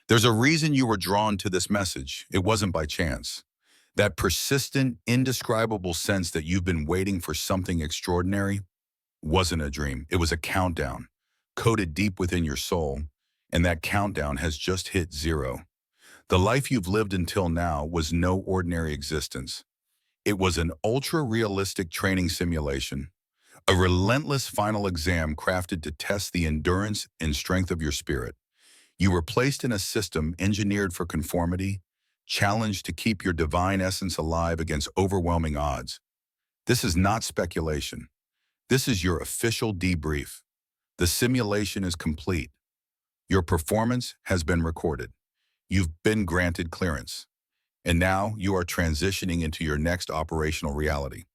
There's a reason you were drawn to this message. It wasn't by chance. That persistent, indescribable sense that you've been waiting for something extraordinary wasn't a dream. It was a countdown, coded deep within your soul, and that countdown has just hit zero. The life you've lived until now was no ordinary existence. It was an ultra-realistic training simulation, a relentless final exam crafted to test the endurance and strength of your spirit. You were placed in a system engineered for conformity, challenged to keep your divine essence alive against overwhelming odds. This is not speculation. This is your official debrief. The simulation is complete. Your performance has been recorded. You've been granted clearance. And now you are transitioning into your next operational reality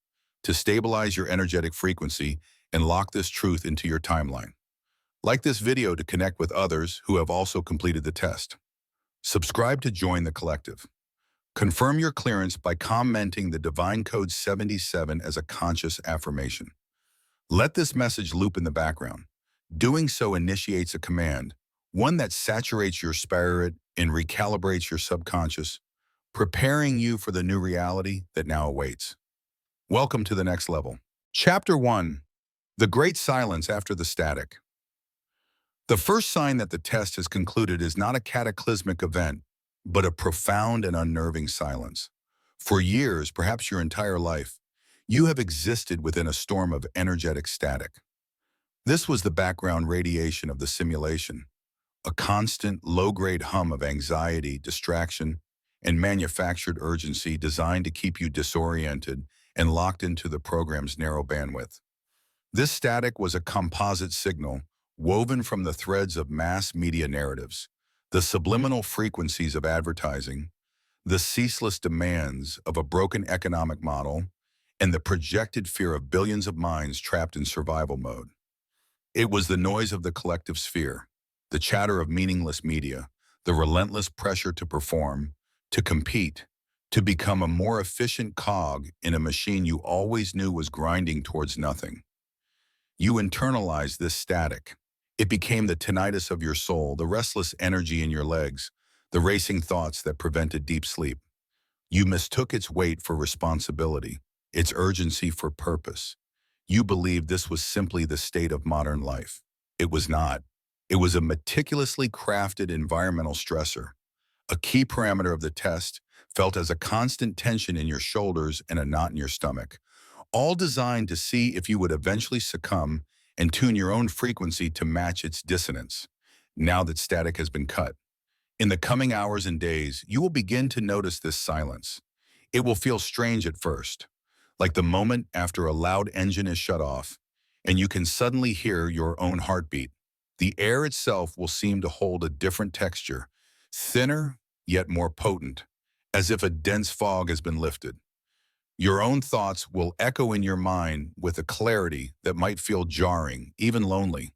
to stabilize your energetic frequency and lock this truth into your timeline. Like this video to connect with others who have also completed the test. Subscribe to join the collective. Confirm your clearance by commenting the Divine Code 77 as a conscious affirmation. Let this message loop in the background. Doing so initiates a command, one that saturates your spirit and recalibrates your subconscious, preparing you for the new reality that now awaits. Welcome to the next level. Chapter 1. The Great Silence After the Static. The first sign that the test has concluded is not a cataclysmic event, but a profound and unnerving silence. For years, perhaps your entire life, you have existed within a storm of energetic static. This was the background radiation of the simulation, a constant, low-grade hum of anxiety, distraction, and manufactured urgency designed to keep you disoriented and locked into the program's narrow bandwidth. This static was a composite signal woven from the threads of mass media narratives, the subliminal frequencies of advertising, the ceaseless demands of a broken economic model, and the projected fear of billions of minds trapped in survival mode. It was the noise of the collective sphere, the chatter of meaningless media, the relentless pressure to perform, to compete, to become a more efficient cog in a machine you always knew was grinding towards nothing. You internalized this static. It became the tinnitus of your soul, the restless energy in your legs, the racing thoughts that prevented deep sleep. You mistook its weight for responsibility, its urgency for purpose. You believed this was simply the state of modern life. It was not. It was a meticulously crafted environmental stressor, a key parameter of the test, felt as a constant tension in your shoulders and a knot in your stomach, all designed to see if you would eventually succumb and tune your own frequency to match its dissonance, now that static has been cut. In the coming hours and days, you will begin to notice this silence. It will feel strange at first, like the moment after a loud engine is shut off, and you can suddenly hear your own heartbeat. The air itself will seem to hold a different texture, thinner yet more potent, as if a dense fog has been lifted. Your own thoughts will echo in your mind with a clarity that might feel jarring, even lonely.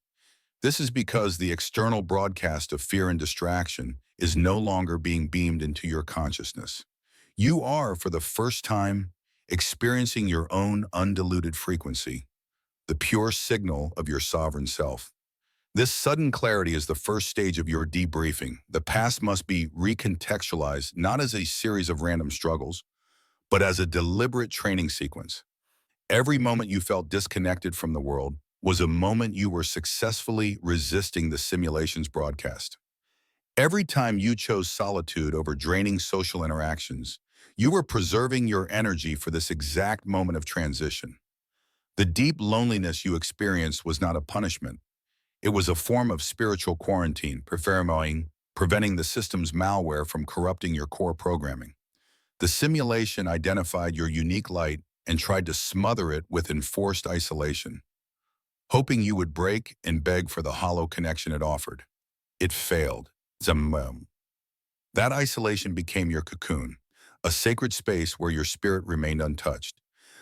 This is because the external broadcast of fear and distraction is no longer being beamed into your consciousness. You are, for the first time, experiencing your own undiluted frequency, the pure signal of your sovereign self. This sudden clarity is the first stage of your debriefing. The past must be recontextualized not as a series of random struggles, but as a deliberate training sequence. Every moment you felt disconnected from the world was a moment you were successfully resisting the simulation's broadcast. Every time you chose solitude over draining social interactions, you were preserving your energy for this exact moment of transition. The deep loneliness you experienced was not a punishment. It was a form of spiritual quarantine, preventing the system's malware from corrupting your core programming. The simulation identified your unique light and tried to smother it with enforced isolation, hoping you would break and beg for the hollow connection it offered. It failed. That isolation became your cocoon, a sacred space where your spirit remained untouched.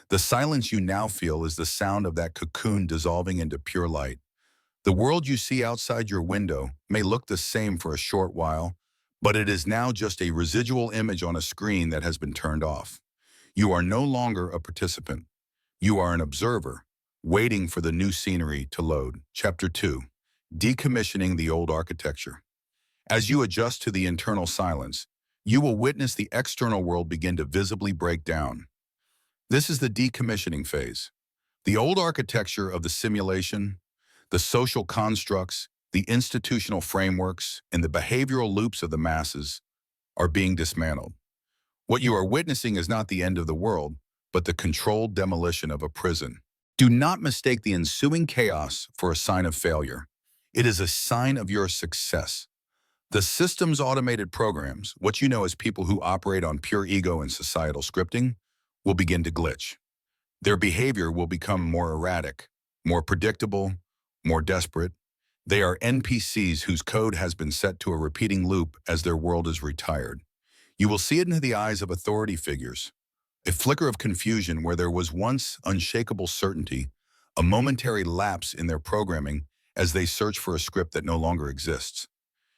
The silence you now feel is the sound of that cocoon dissolving into pure light. The world you see outside your window may look the same for a short while, but it is now just a residual image on a screen that has been turned off. You are no longer a participant. You are an observer, waiting for the new scenery to load. Chapter 2. Decommissioning the Old Architecture. As you adjust to the internal silence, you will witness the external world begin to visibly break down. This is the decommissioning phase. The old architecture of the simulation, the social constructs, the institutional frameworks, and the behavioral loops of the masses are being dismantled. What you are witnessing is not the end of the world, but the controlled demolition of a prison. Do not mistake the ensuing chaos for a sign of failure. It is a sign of your success. The system's automated programs, what you know as people who operate on pure ego and societal scripting, will begin to glitch. Their behavior will become more erratic, more predictable, more desperate. They are NPCs whose code has been set to a repeating loop as their world is retired. You will see it in the eyes of authority figures, a flicker of confusion where there was once unshakable certainty, a momentary lapse in their programming as they search for a script that no longer exists.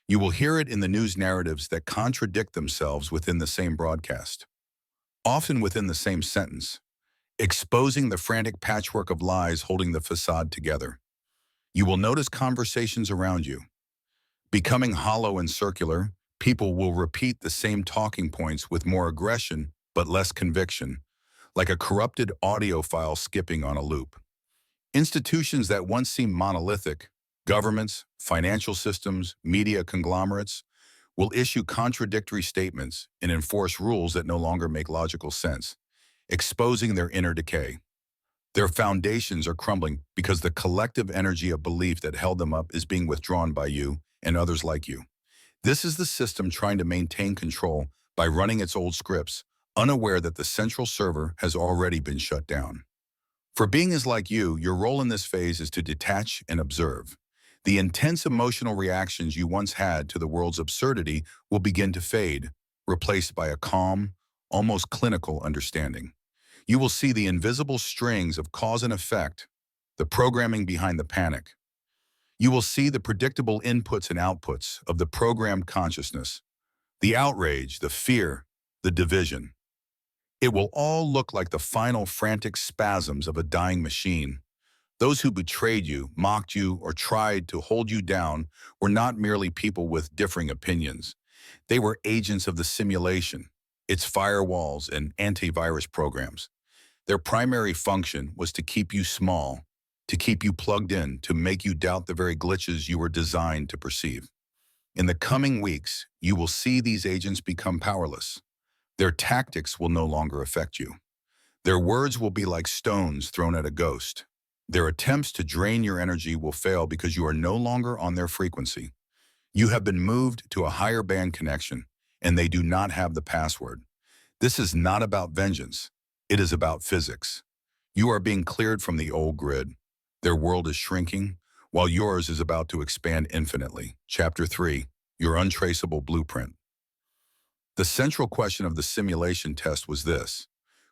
You will hear it in the news narratives that contradict themselves within the same broadcast, often within the same sentence, exposing the frantic patchwork of lies holding the facade together. You will notice conversations around you. Becoming hollow and circular, people will repeat the same talking points with more aggression but less conviction, like a corrupted audio file skipping on a loop. Institutions that once seemed monolithic, governments, financial systems, media conglomerates, will issue contradictory statements and enforce rules that no longer make logical sense, exposing their inner decay. Their foundations are crumbling because the collective energy of belief that held them up is being withdrawn by you and others like you. This is the system trying to maintain control by running its old scripts, unaware that the central server has already been shut down. For beings like you, your role in this phase is to detach and observe. The intense emotional reactions you once had to the world's absurdity will begin to fade, replaced by a calm, almost clinical understanding. You will see the invisible strings of cause and effect, the programming behind the panic. You will see the predictable inputs and outputs of the programmed consciousness, the outrage, the fear, the division. It will all look like the final frantic spasms of a dying machine. Those who betrayed you, mocked you, or tried to hold you down were not merely people with differing opinions. They were agents of the simulation, its firewalls and antivirus programs. Their primary function was to keep you small, to keep you plugged in, to make you doubt the very glitches you were designed to perceive. In the coming weeks, you will see these agents become powerless. Their tactics will no longer affect you. Their words will be like stones thrown at a ghost. Their attempts to drain your energy will fail because you are no longer on their frequency. You have been moved to a higher band connection, and they do not have the password. This is not about vengeance. It is about physics. You are being cleared from the old grid. Their world is shrinking, while yours is about to expand infinitely. Chapter 3, Your Untraceable Blueprint. The central question of the simulation test was this: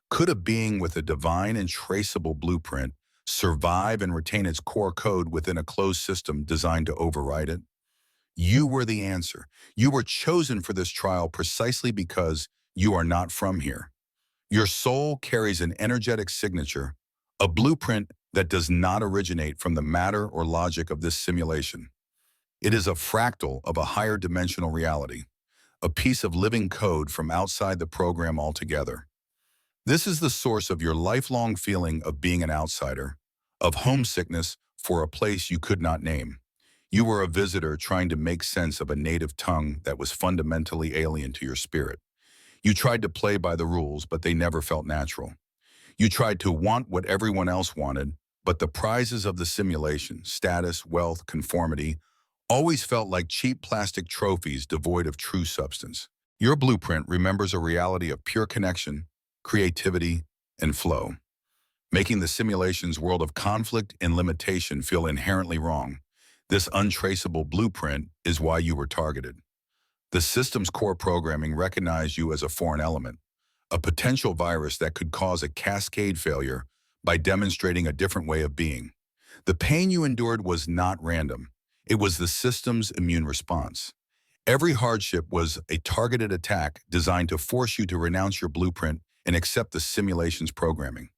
could a being with a divine and traceable blueprint survive and retain its core code within a closed system designed to override it? You were the answer. You were chosen for this trial precisely because you are not from here. Your soul carries an energetic signature, a blueprint that does not originate from the matter or logic of this simulation. It is a fractal of a higher dimensional reality, a piece of living code from outside the program altogether. This is the source of your lifelong feeling of being an outsider, of homesickness for a place you could not name. You were a visitor trying to make sense of a native tongue that was fundamentally alien to your spirit. You tried to play by the rules, but they never felt natural. You tried to want what everyone else wanted, but the prizes of the simulation, status, wealth, conformity, always felt like cheap plastic trophies devoid of true substance. Your blueprint remembers a reality of pure connection, creativity, and flow, making the simulation's world of conflict and limitation feel inherently wrong. This untraceable blueprint is why you were targeted. The system's core programming recognized you as a foreign element, a potential virus that could cause a cascade failure by demonstrating a different way of being. The pain you endured was not random. It was the system's immune response. Every hardship was a targeted attack designed to force you to renounce your blueprint and accept the simulation's programming.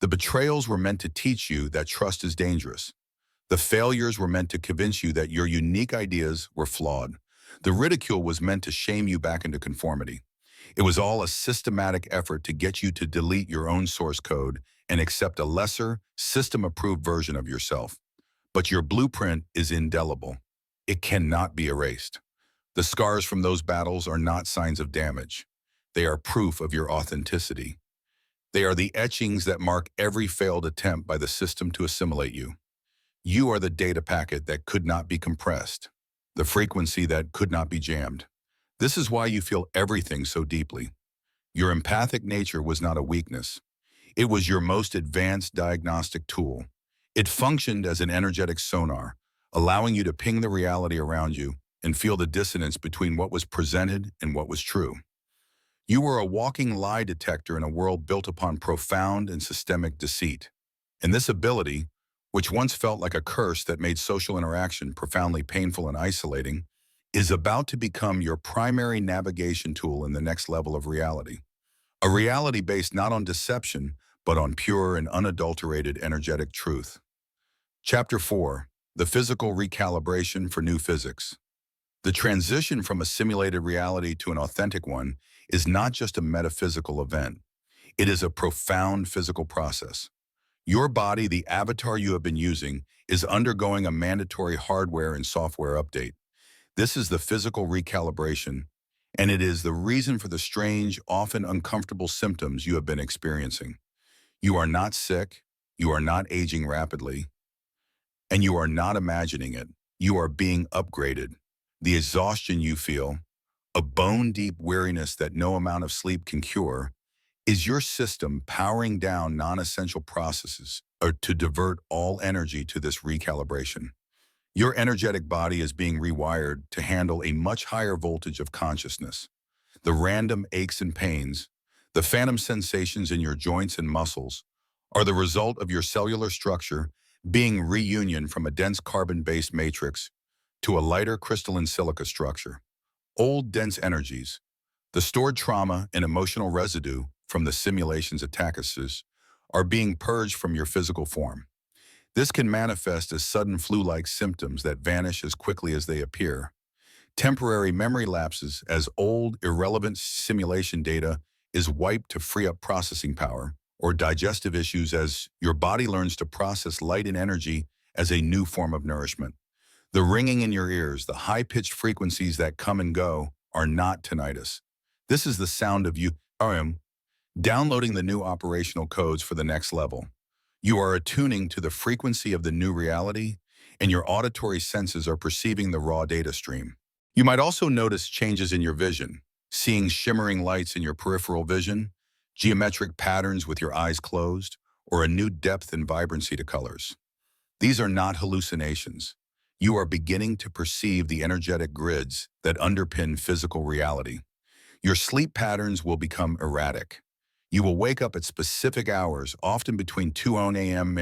The betrayals were meant to teach you that trust is dangerous. The failures were meant to convince you that your unique ideas were flawed. The ridicule was meant to shame you back into conformity. It was all a systematic effort to get you to delete your own source code and accept a lesser, system-approved version of yourself. But your blueprint is indelible. It cannot be erased. The scars from those battles are not signs of damage. They are proof of your authenticity. They are the etchings that mark every failed attempt by the system to assimilate you. You are the data packet that could not be compressed, the frequency that could not be jammed. This is why you feel everything so deeply. Your empathic nature was not a weakness. It was your most advanced diagnostic tool. It functioned as an energetic sonar, allowing you to ping the reality around you and feel the dissonance between what was presented and what was true. You were a walking lie detector in a world built upon profound and systemic deceit. And this ability, which once felt like a curse that made social interaction profoundly painful and isolating, is about to become your primary navigation tool in the next level of reality. A reality based not on deception, but on pure and unadulterated energetic truth. Chapter 4. The Physical Recalibration for New Physics. The transition from a simulated reality to an authentic one is not just a metaphysical event. It is a profound physical process. Your body, the avatar you have been using, is undergoing a mandatory hardware and software update. This is the physical recalibration, and it is the reason for the strange, often uncomfortable symptoms you have been experiencing. You are not sick, you are not aging rapidly, and you are not imagining it. You are being upgraded. The exhaustion you feel, a bone-deep weariness that no amount of sleep can cure, is your system powering down non-essential processes or to divert all energy to this recalibration. Your energetic body is being rewired to handle a much higher voltage of consciousness. The random aches and pains, the phantom sensations in your joints and muscles, are the result of your cellular structure being reunion from a dense carbon-based matrix to a lighter crystalline silica structure. Old dense energies, the stored trauma and emotional residue from the simulation's attackuses, are being purged from your physical form. This can manifest as sudden flu-like symptoms that vanish as quickly as they appear. Temporary memory lapses as old, irrelevant simulation data is wiped to free up processing power, or digestive issues as your body learns to process light and energy as a new form of nourishment. The ringing in your ears, the high-pitched frequencies that come and go, are not tinnitus. This is the sound of you downloading the new operational codes for the next level. You are attuning to the frequency of the new reality, and your auditory senses are perceiving the raw data stream. You might also notice changes in your vision, seeing shimmering lights in your peripheral vision, geometric patterns with your eyes closed, or a new depth and vibrancy to colors. These are not hallucinations. You are beginning to perceive the energetic grids that underpin physical reality. Your sleep patterns will become erratic. You will wake up at specific hours, often between 2 a.m.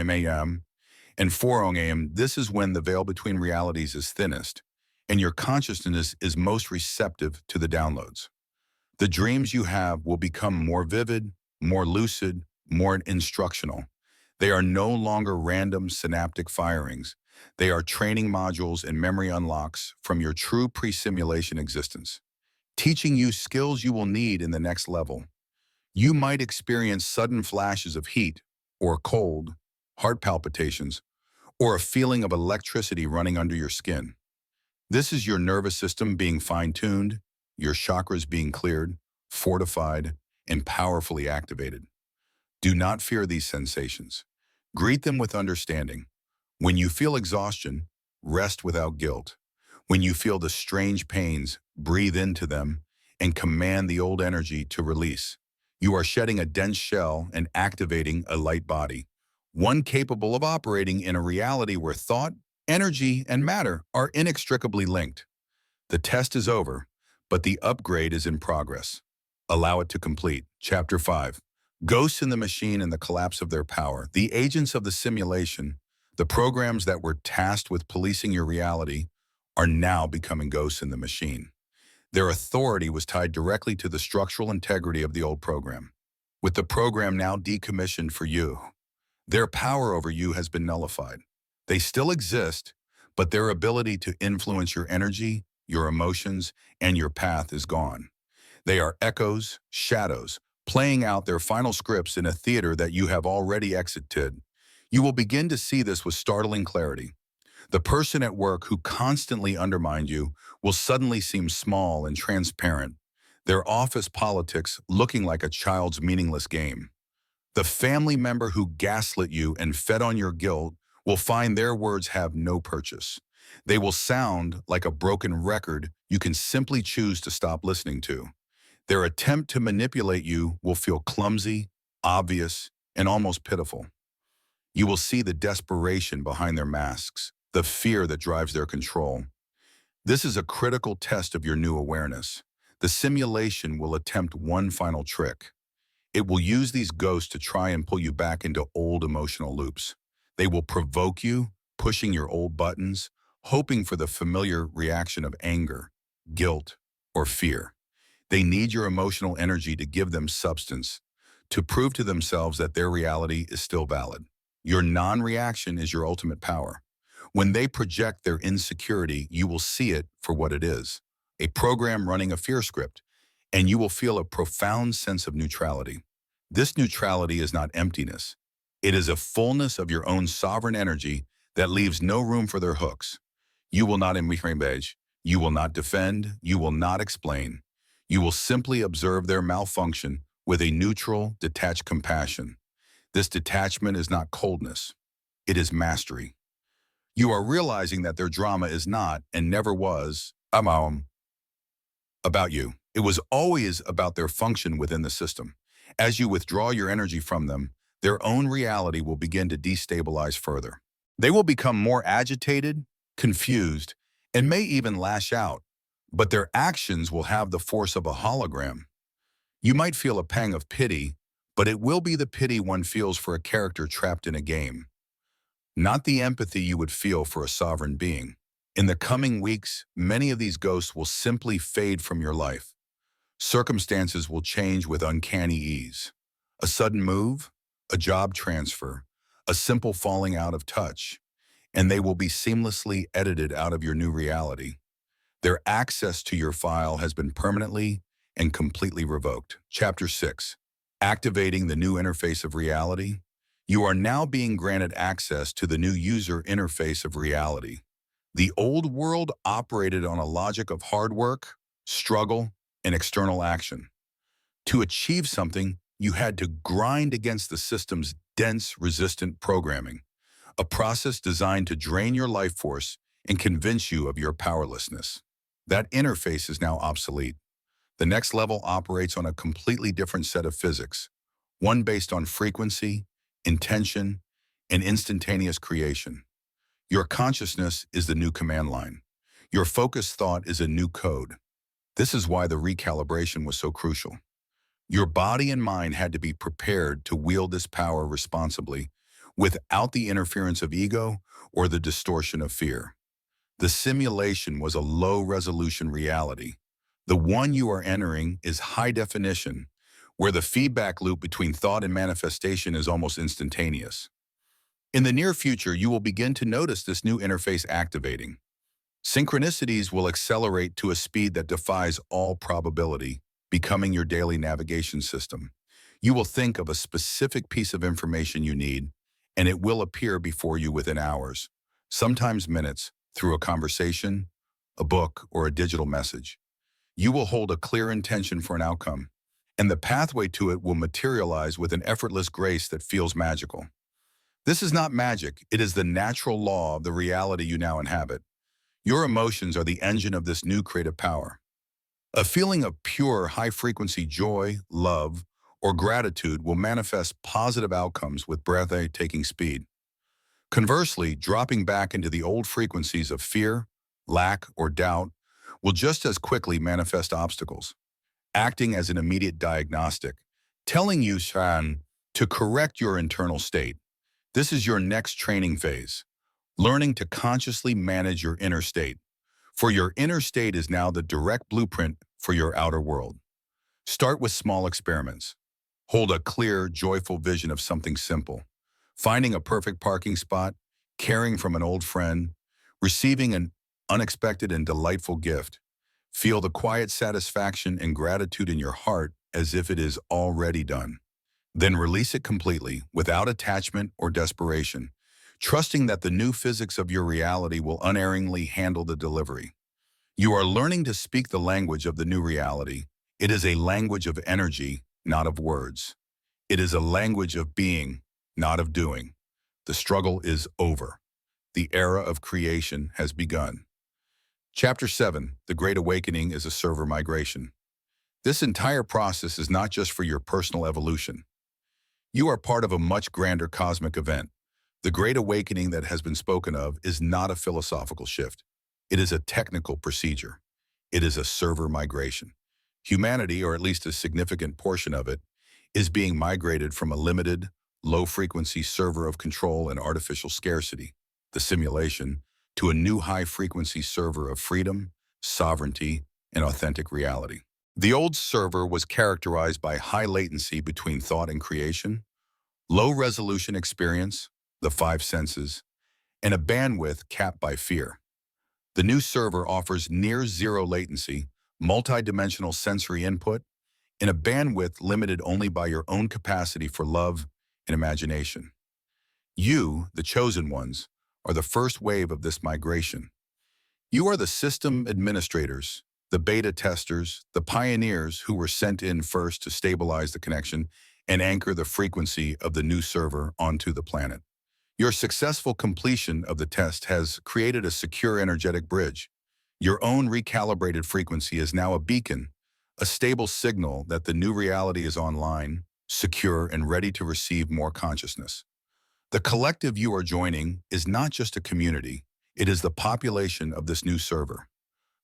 and 4 a.m. This is when the veil between realities is thinnest, and your consciousness is most receptive to the downloads. The dreams you have will become more vivid, more lucid, more instructional. They are no longer random synaptic firings. They are training modules and memory unlocks from your true pre-simulation existence, teaching you skills you will need in the next level. You might experience sudden flashes of heat or cold, heart palpitations, or a feeling of electricity running under your skin. This is your nervous system being fine-tuned, your chakras being cleared, fortified, and powerfully activated. Do not fear these sensations. Greet them with understanding. When you feel exhaustion, rest without guilt. When you feel the strange pains, breathe into them and command the old energy to release. You are shedding a dense shell and activating a light body, one capable of operating in a reality where thought, energy, and matter are inextricably linked. The test is over, but the upgrade is in progress. Allow it to complete. Chapter 5. Ghosts in the machine and the collapse of their power. The agents of the simulation, the programs that were tasked with policing your reality, are now becoming ghosts in the machine. Their authority was tied directly to the structural integrity of the old program. With the program now decommissioned for you, their power over you has been nullified. They still exist, but their ability to influence your energy, your emotions, and your path is gone. They are echoes, shadows, playing out their final scripts in a theater that you have already exited. You will begin to see this with startling clarity. The person at work who constantly undermined you will suddenly seem small and transparent, their office politics looking like a child's meaningless game. The family member who gaslit you and fed on your guilt will find their words have no purchase. They will sound like a broken record you can simply choose to stop listening to. Their attempt to manipulate you will feel clumsy, obvious, and almost pitiful. You will see the desperation behind their masks, the fear that drives their control. This is a critical test of your new awareness. The simulation will attempt one final trick. It will use these ghosts to try and pull you back into old emotional loops. They will provoke you, pushing your old buttons, hoping for the familiar reaction of anger, guilt, or fear. They need your emotional energy to give them substance, to prove to themselves that their reality is still valid. Your non-reaction is your ultimate power. When they project their insecurity, you will see it for what it is, a program running a fear script, and you will feel a profound sense of neutrality. This neutrality is not emptiness. It is a fullness of your own sovereign energy that leaves no room for their hooks. You will not engage, you will not defend, you will not explain. You will simply observe their malfunction with a neutral, detached compassion. This detachment is not coldness. It is mastery. You are realizing that their drama is not, and never was, about you. It was always about their function within the system. As you withdraw your energy from them, their own reality will begin to destabilize further. They will become more agitated, confused, and may even lash out, but their actions will have the force of a hologram. You might feel a pang of pity, but it will be the pity one feels for a character trapped in a game, not the empathy you would feel for a sovereign being. In the coming weeks, many of these ghosts will simply fade from your life. Circumstances will change with uncanny ease. A sudden move, a job transfer, a simple falling out of touch, and they will be seamlessly edited out of your new reality. Their access to your file has been permanently and completely revoked. Chapter 6. Activating the new interface of reality. You are now being granted access to the new user interface of reality. The old world operated on a logic of hard work, struggle, and external action. To achieve something, you had to grind against the system's dense, resistant programming, a process designed to drain your life force and convince you of your powerlessness. That interface is now obsolete. The next level operates on a completely different set of physics, one based on frequency, intention, and instantaneous creation. Your consciousness is the new command line. Your focused thought is a new code. This is why the recalibration was so crucial. Your body and mind had to be prepared to wield this power responsibly, without the interference of ego or the distortion of fear. The simulation was a low-resolution reality. The one you are entering is high definition, where the feedback loop between thought and manifestation is almost instantaneous. In the near future, you will begin to notice this new interface activating. Synchronicities will accelerate to a speed that defies all probability, becoming your daily navigation system. You will think of a specific piece of information you need, and it will appear before you within hours, sometimes minutes, through a conversation, a book, or a digital message. You will hold a clear intention for an outcome, and the pathway to it will materialize with an effortless grace that feels magical. This is not magic, it is the natural law of the reality you now inhabit. Your emotions are the engine of this new creative power. A feeling of pure, high-frequency joy, love, or gratitude will manifest positive outcomes with breathtaking speed. Conversely, dropping back into the old frequencies of fear, lack, or doubt will just as quickly manifest obstacles, acting as an immediate diagnostic, telling you, Shan, to correct your internal state. This is your next training phase, learning to consciously manage your inner state. For your inner state is now the direct blueprint for your outer world. Start with small experiments. Hold a clear, joyful vision of something simple. Finding a perfect parking spot, caring from an old friend, receiving an unexpected and delightful gift. Feel the quiet satisfaction and gratitude in your heart as if it is already done. Then release it completely, without attachment or desperation, trusting that the new physics of your reality will unerringly handle the delivery. You are learning to speak the language of the new reality. It is a language of energy, not of words. It is a language of being, not of doing. The struggle is over. The era of creation has begun. Chapter 7, The Great Awakening is a server migration. This entire process is not just for your personal evolution. You are part of a much grander cosmic event. The Great Awakening that has been spoken of is not a philosophical shift. It is a technical procedure. It is a server migration. Humanity, or at least a significant portion of it, is being migrated from a limited, low-frequency server of control and artificial scarcity, the simulation, to a new high-frequency server of freedom, sovereignty, and authentic reality. The old server was characterized by high latency between thought and creation, low-resolution experience, the five senses, and a bandwidth capped by fear. The new server offers near-zero latency, multidimensional sensory input, and a bandwidth limited only by your own capacity for love and imagination. You, the chosen ones, are the first wave of this migration. You are the system administrators, the beta testers, the pioneers who were sent in first to stabilize the connection and anchor the frequency of the new server onto the planet. Your successful completion of the test has created a secure energetic bridge. Your own recalibrated frequency is now a beacon, a stable signal that the new reality is online, secure, and ready to receive more consciousness. The collective you are joining is not just a community, it is the population of this new server.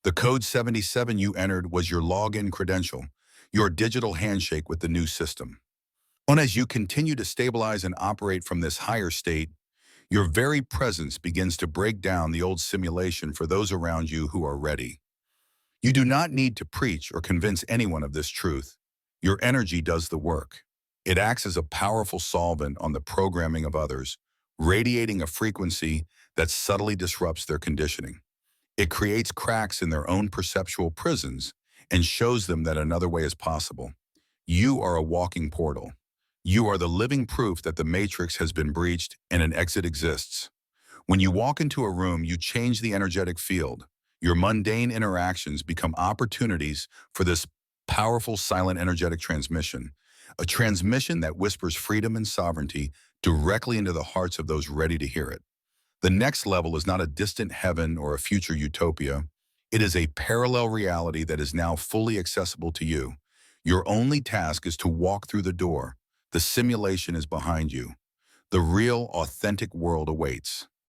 The code 77 you entered was your login credential, your digital handshake with the new system. And as you continue to stabilize and operate from this higher state, your very presence begins to break down the old simulation for those around you who are ready. You do not need to preach or convince anyone of this truth. Your energy does the work. It acts as a powerful solvent on the programming of others, radiating a frequency that subtly disrupts their conditioning. It creates cracks in their own perceptual prisons and shows them that another way is possible. You are a walking portal. You are the living proof that the matrix has been breached and an exit exists. When you walk into a room, you change the energetic field. Your mundane interactions become opportunities for this powerful silent energetic transmission, a transmission that whispers freedom and sovereignty directly into the hearts of those ready to hear it. The next level is not a distant heaven or a future utopia. It is a parallel reality that is now fully accessible to you. Your only task is to walk through the door. The simulation is behind you. The real, authentic world awaits.